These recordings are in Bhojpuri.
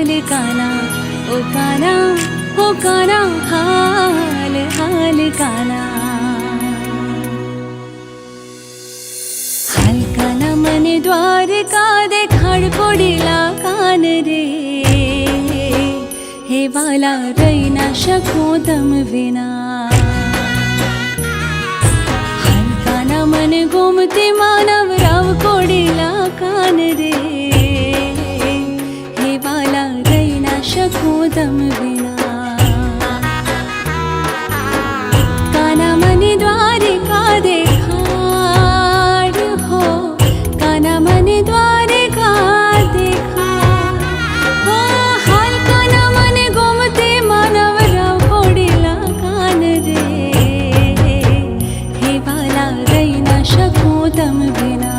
हाल काना ओ काना ओ काना हाल हाल काना हाल काना मने द्वारका देखाड़ पड़ेला कान रे हे वाला रही ना शकूं तम विना हाल काना मने गोमती मानव राव कोडेला कान रे हे वाला रही ना शकूं तम विना काना मने द्वारिका देखाड़ हो काना मने द्वारिका देखाड़ हो हाल काना मने गोमती मानव राव कोडेला कान रे हे वाला रही ना शकूं तम विना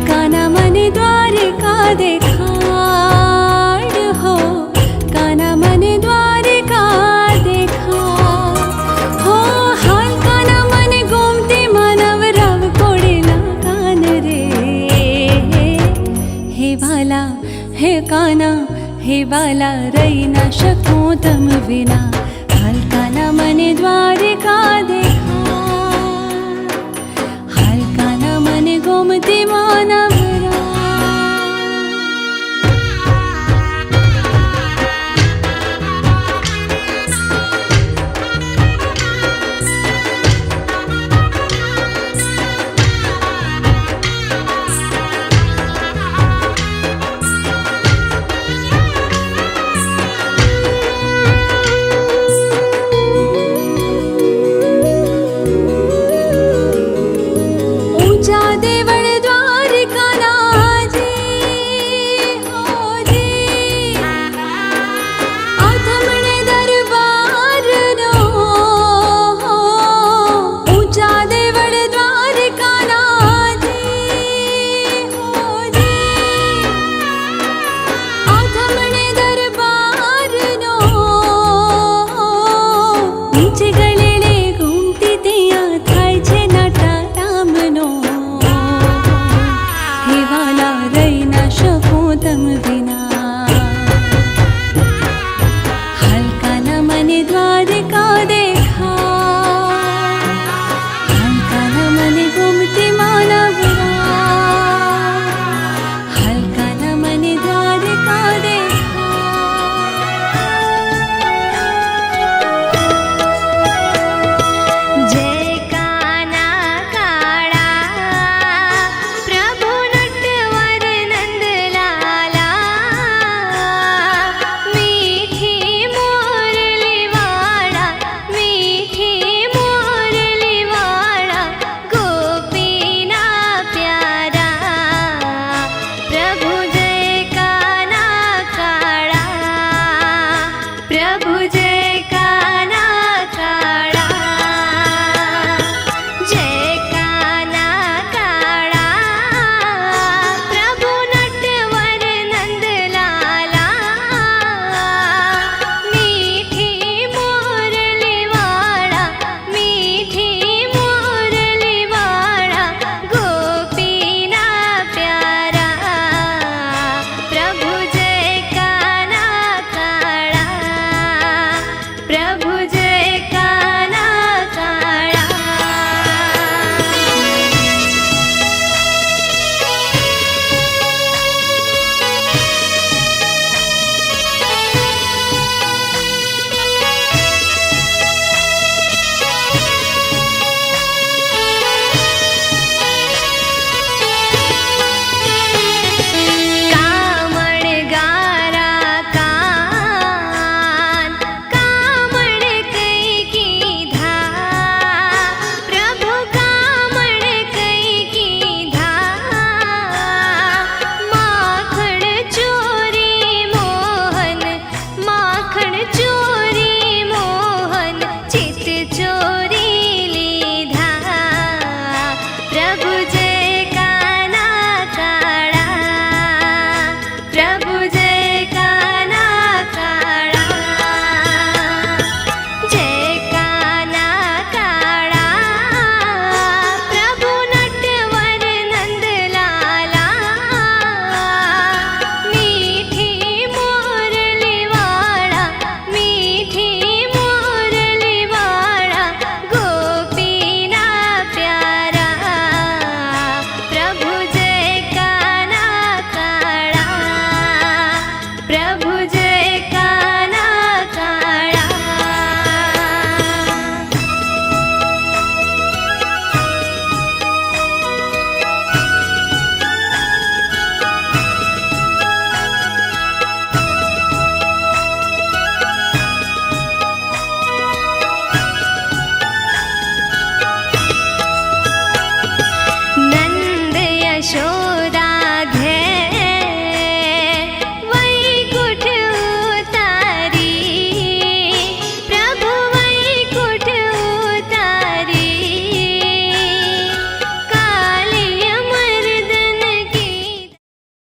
काना मने द्वारिका देखाड़ हो काना मने द्वारिका देखाड़ हो हाल काना मने गोमती मानव राव कोडेला कान रे हे वाला हे काना हे वाला रही ना शकूं तम विना हाल काना मने द्वारिका दे